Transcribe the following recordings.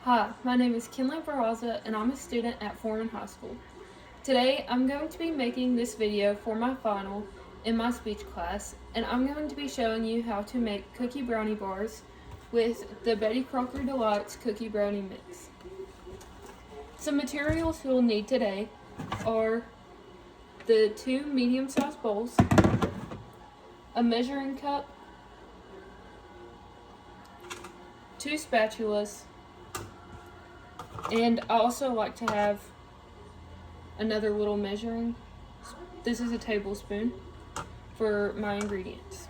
Hi, my name is Kinley Barraza and I'm a student at Foreman High School. Today I'm going to be making this video for my final in my speech class, and I'm going to be showing you how to make cookie brownie bars with the Betty Crocker Delights cookie brownie mix. Some materials you'll need today are the 2 medium-sized bowls, a measuring cup, 2 spatulas, and I also like to have another little measuring. This is a tablespoon for my ingredients.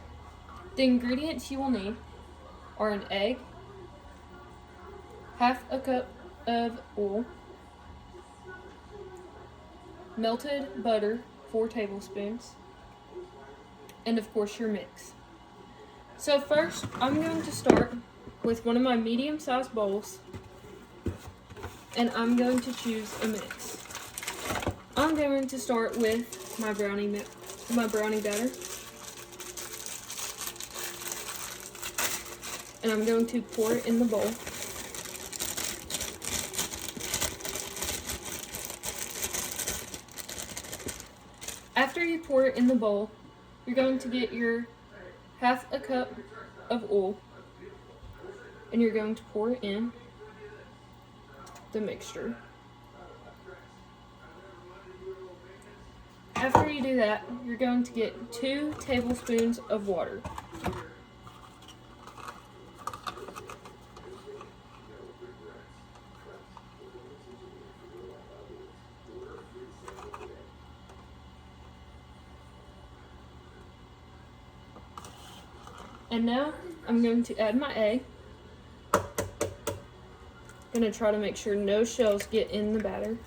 The ingredients you will need are an egg, half a cup of oil, melted butter, 4 tablespoons, and of course your mix. So first, I'm going to start with one of my medium-sized bowls, and I'm going to choose a mix. I'm going to start with my brownie batter, and I'm going to pour it in the bowl. After you pour it in the bowl, you're going to get your half a cup of oil, and you're going to pour it in the mixture. After you do that, you're going to get 2 tablespoons of water. And now I'm going to add my egg. I'm going to try to make sure no shells get in the batter.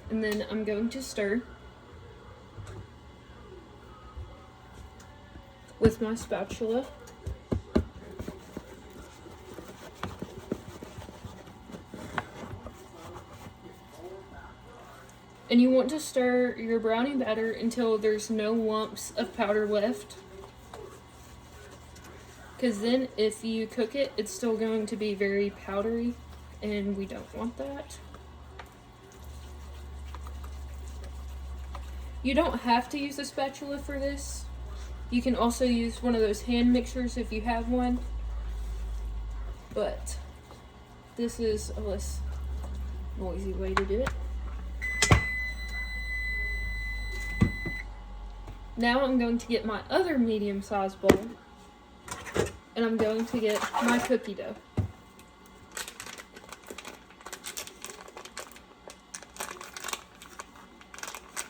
And then I'm going to stir with my spatula. And you want to stir your brownie batter until there's no lumps of powder left, because then if you cook it, it's still going to be very powdery, and we don't want that. You don't have to use a spatula for this. You can also use one of those hand mixers if you have one, but this is a less noisy way to do it. Now I'm going to get my other medium-sized bowl, and I'm going to get my cookie dough.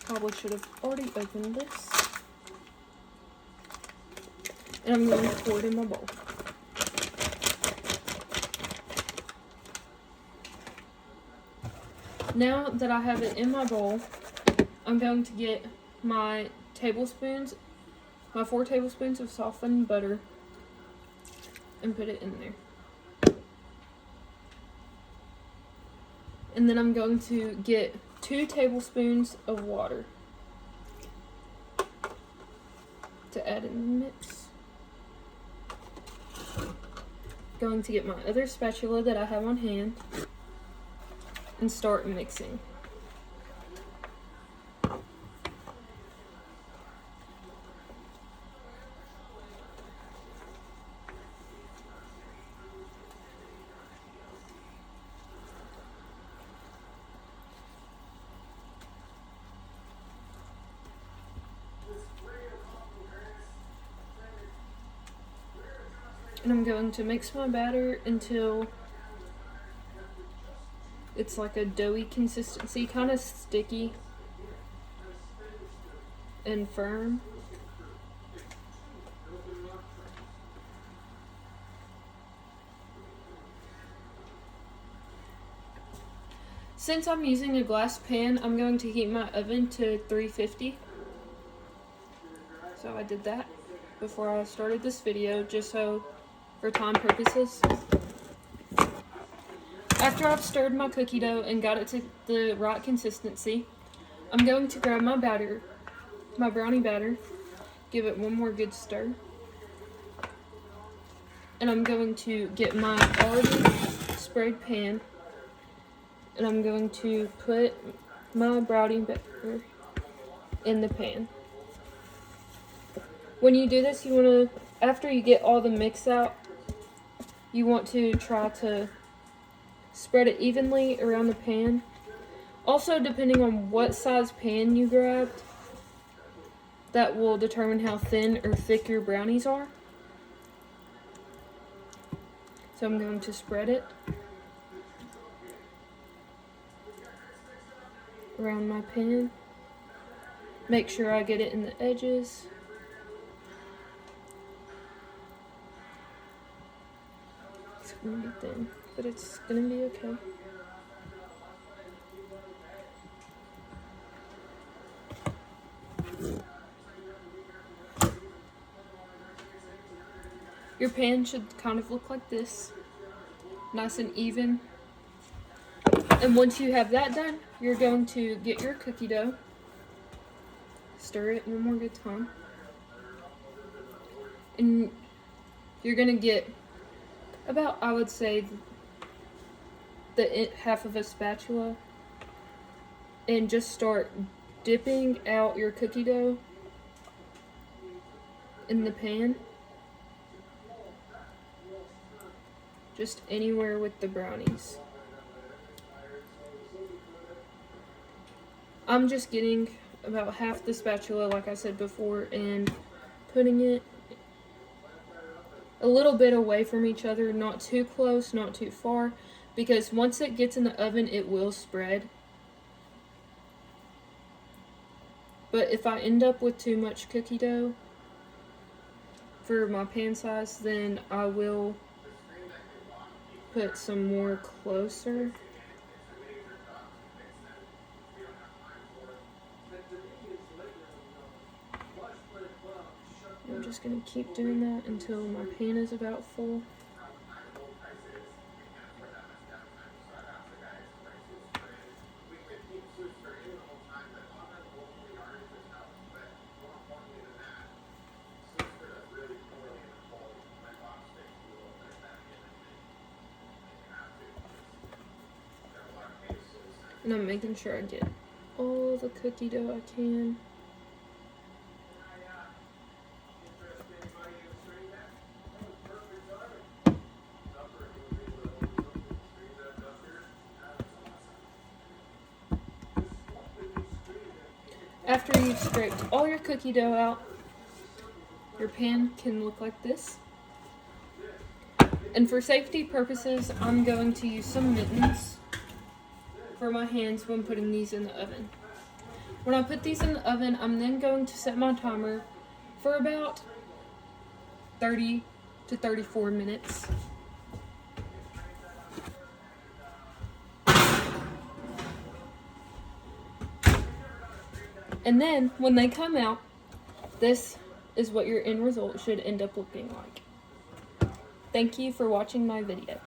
Probably should have already opened this. And I'm going to pour it in my bowl. Now that I have it in my bowl, I'm going to get my 4 tablespoons of softened butter and put it in there. And then I'm going to get 2 tablespoons of water to add in the mix. Going to get my other spatula that I have on hand and start mixing. And I'm going to mix my batter until it's like a doughy consistency, kind of sticky and firm. Since I'm using a glass pan, I'm going to heat my oven to 350. So I did that before I started this video, just so for time purposes. After I've stirred my cookie dough and got it to the right consistency, I'm going to grab my brownie batter, give it one more good stir, And I'm going to get my already sprayed pan, and I'm going to put my brownie batter in the pan. When you do this, you want to, after you get all the mix out, you want to try to spread it evenly around the pan. Also, depending on what size pan you grabbed, that will determine how thin or thick your brownies are. So I'm going to spread it around my pan. Make sure I get it in the edges. It's gonna be thin, but it's gonna be okay. Your pan should kind of look like this, nice and even. And once you have that done, you're going to get your cookie dough, stir it one more good time, and you're gonna get about, I would say, the half of a spatula, and just start dipping out your cookie dough in the pan, just anywhere with the brownies. I'm just getting about half the spatula, like I said before, and putting it a little bit away from each other, not too close, not too far, because once it gets in the oven, it will spread. But if I end up with too much cookie dough for my pan size, then I will put some more closer. I'm just going to keep doing that until my pan is about full. And I'm making sure I get all the cookie dough I can. After you've scraped all your cookie dough out, your pan can look like this. And for safety purposes, I'm going to use some mittens for my hands when putting these in the oven. When I put these in the oven, I'm then going to set my timer for about 30 to 34 minutes. And then when they come out, this is what your end result should end up looking like. Thank you for watching my video.